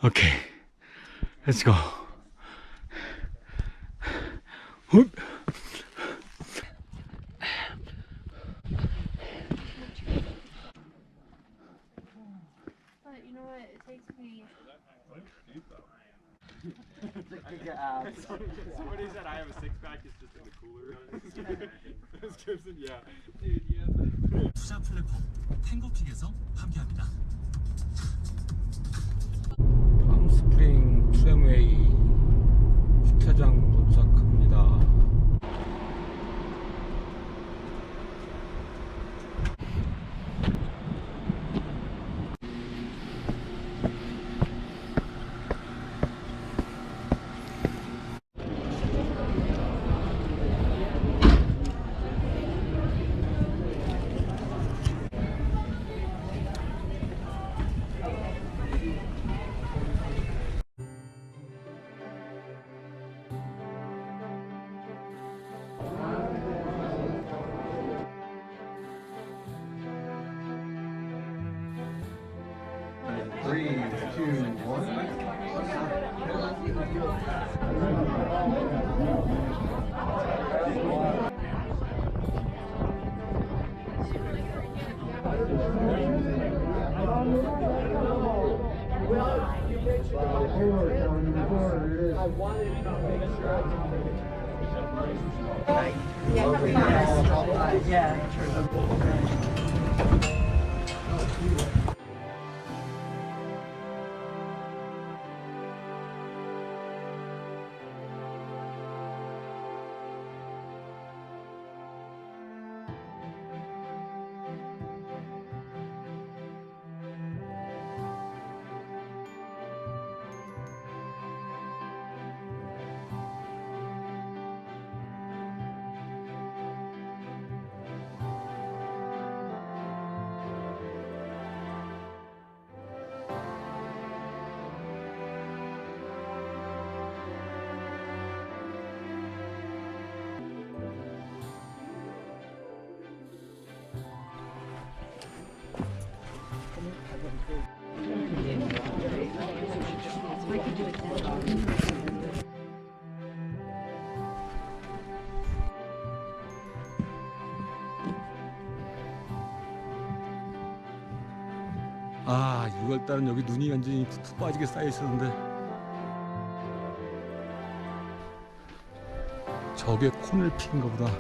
오케이, 렛츠 고. 훗. But you know what? It takes me. Somebody said I have a six pack. It's just in the cooler. That's Gibson. Yeah. Dude, yeah. 투자 플랫폼 탱고픽에서 함께합니다. 팜스프링 트램웨이 주차장 도착합니다. 아, 6월달은 여기 눈이 완전히 푹푹 빠지게 쌓여 있었는데 저게 코넬픽인가 보다.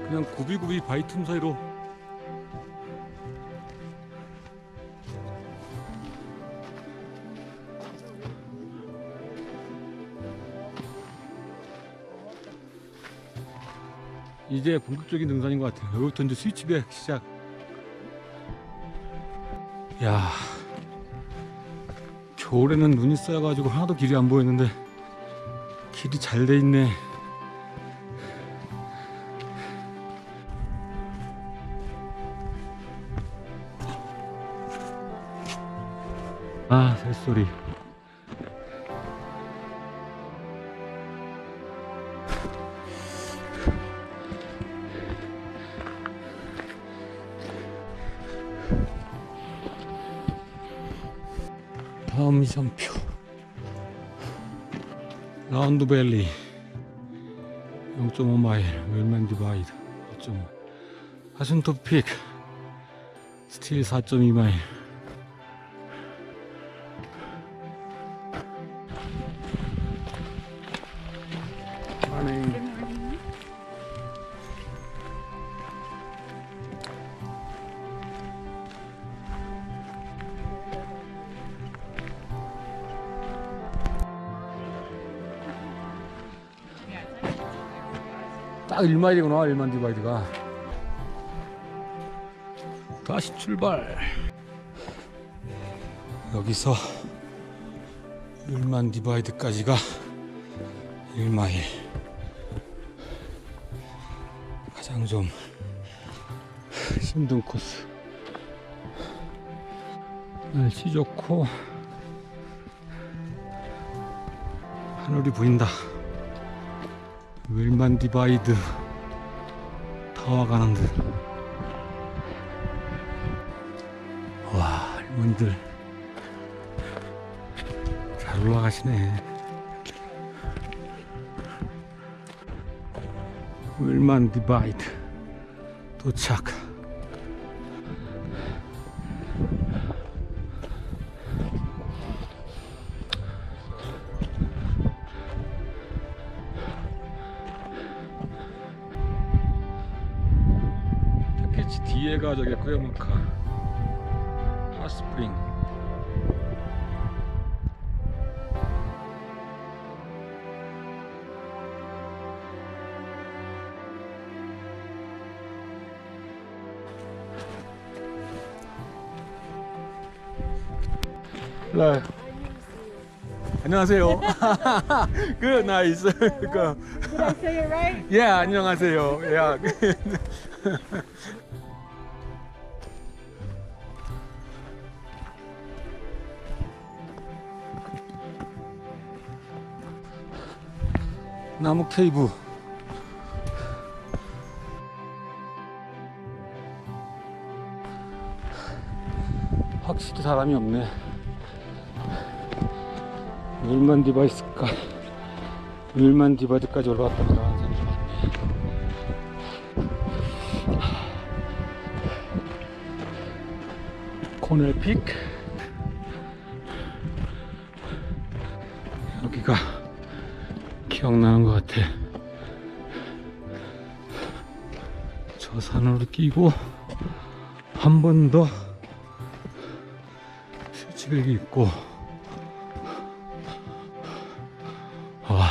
그냥 굽이굽이 바위 틈 사이로 이제 본격적인 등산인 것 같아요. 여기부터 이제 스위치백 시작. 야, 겨울에는 눈이 쌓여가지고 하나도 길이 안 보였는데 길이 잘 돼 있네. 아, 새소리. 다음 미션표 라운드밸리 0.5마일 웰만 디바이드 1.5 하순토픽 스틸 4.2마일 딱 1마일이구나. 1만 디바이드가. 다시 출발. 여기서 1만 디바이드까지가 1마일. 가장 좀 힘든 코스. 날씨 좋고 하늘이 보인다. 웰만 디바이드 더 가는 듯. 와, 할머니들 잘 올라가시네. 윌만 디바이드 도착. 타케치 뒤에가 저기 코야마카 핫스프링. 네. 안녕하세요. 그 나이스. 그 Did I say it right? 예, 안녕하세요. 야. 나무 케이브. 확실히 사람이 없네. 윌만 디바이스까, 윌만 디바이드까지 올라왔다 내려가는 사람이 많네. 코넬픽. 여기가 기억나는 것 같아. 저 산으로 끼고 한 번 더 스위치백이 있고. 와,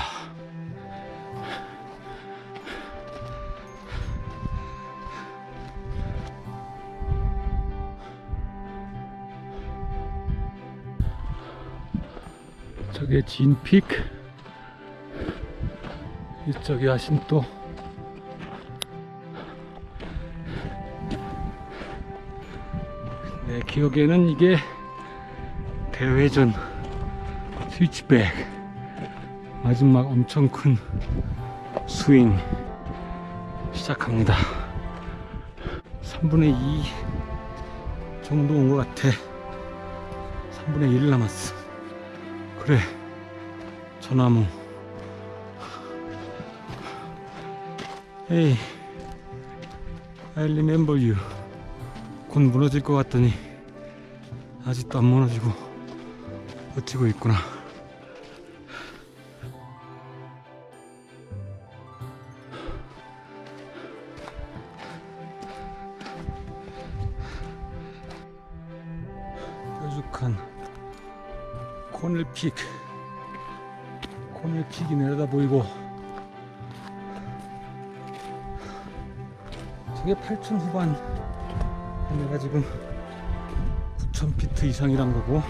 저게 진픽, 이쪽이 아신또. 내 기억에는 이게 대회전 스위치백 마지막 엄청 큰 스윙 시작합니다. 3분의 2 정도 온 것 같아. 3분의 1 남았어. 그래, 저 나무. Hey, I remember you. 곧 무너질 것 같더니 아직도 안 무너지고 버티고 있구나. 뾰족한 코넬픽. 코넬픽이 내려다 보이고, 저게 8,000 후반, 내가 지금 9,000피트 이상이란 거고.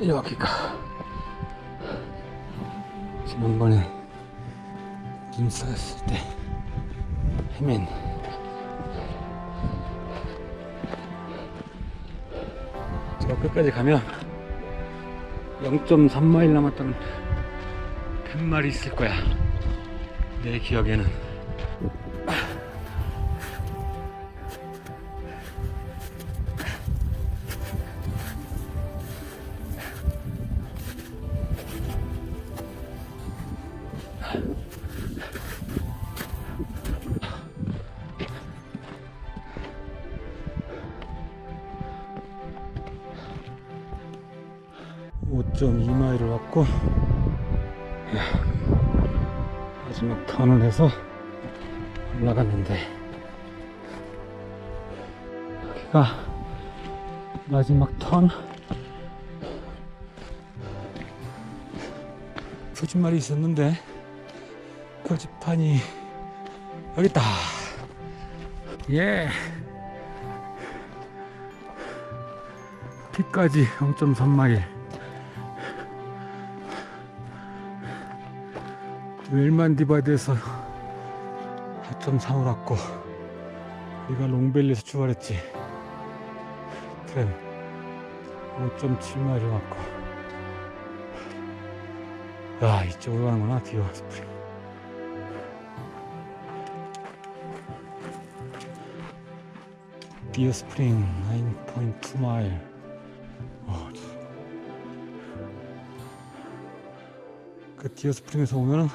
여기가 지난번에 눈 쌓였을 때 헤맨 저 끝까지 가면 0.3마일 남았다는 팻말이 있을 거야. 내 기억에는. 5.2마일을 왔고, 마지막 턴을 해서 올라갔는데, 여기가 마지막 턴. 표지말이 있었는데 표지판이 여기 있다. 예. 피까지 0.3마일. 웰만 디바드에서 4.3을 왔고, 우리가 롱밸리에서 출발했지. 트램 5.7마일을 왔고. 야, 이쪽으로 가는구나. 디어 스프링. 디어 스프링 9.2마일. 그 디어 스프링에서 오면은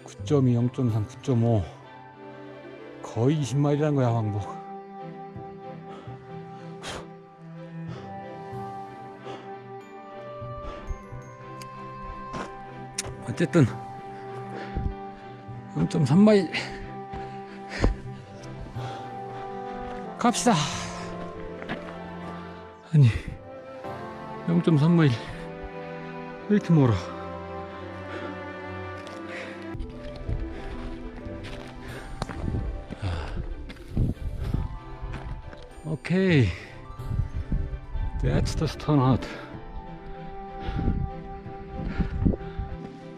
9.2, 0.3, 9.5 거의 20마일이라는 거야, 왕복. 어쨌든 0.3마일 갑시다. 아니 0.3마일 왜 이렇게 멀어? 오케이, that's the stone hut.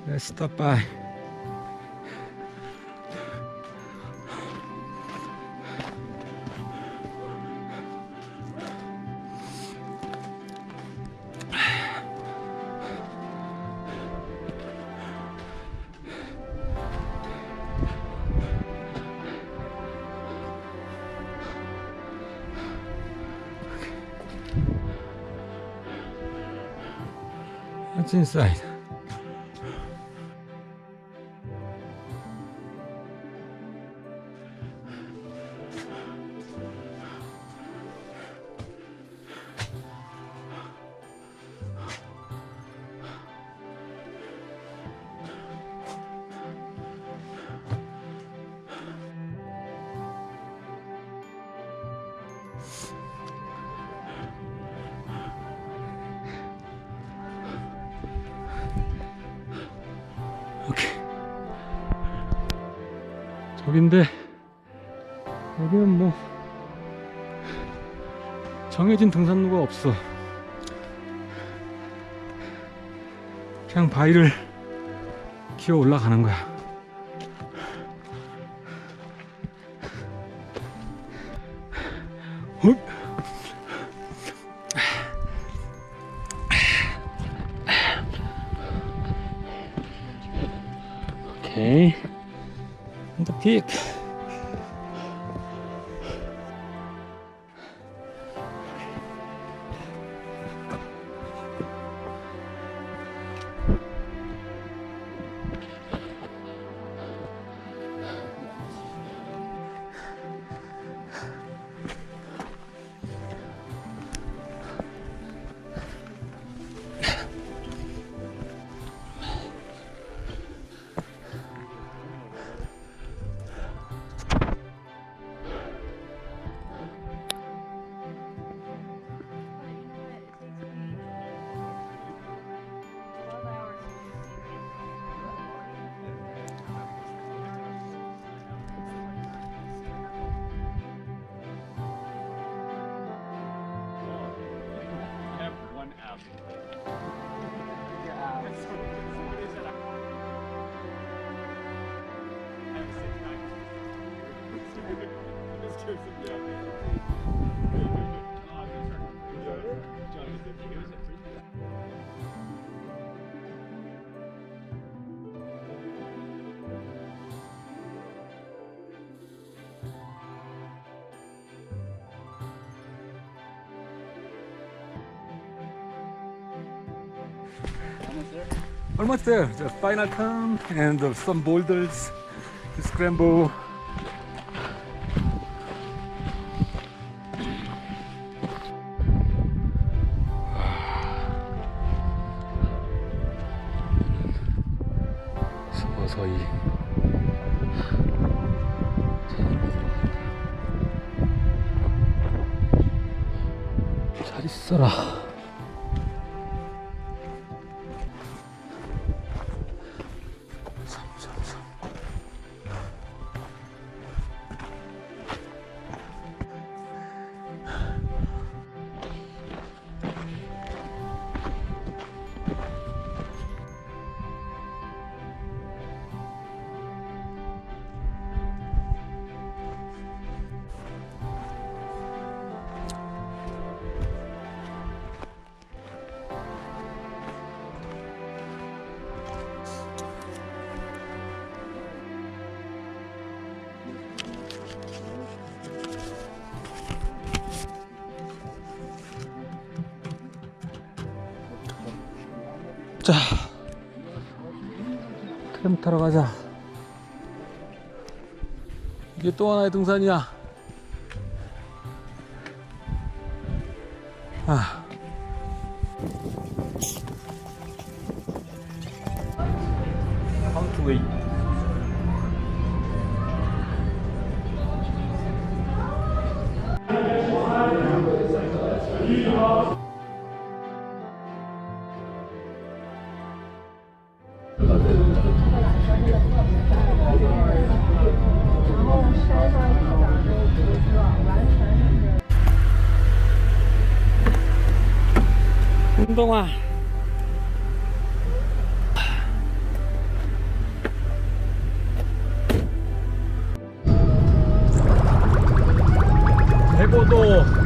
Let's stop by. What's inside? 오케이. 저긴데 여기는 뭐 정해진 등산로가 없어. 그냥 바위를 기어 올라가는 거야. Okay, and the peak. Almost there. The final turn and some boulders to scramble. 잘 있어라. 자, 트램 타러 가자. 이게 또 하나의 등산이야. 아. 카운트웨이. 운동화. 대고도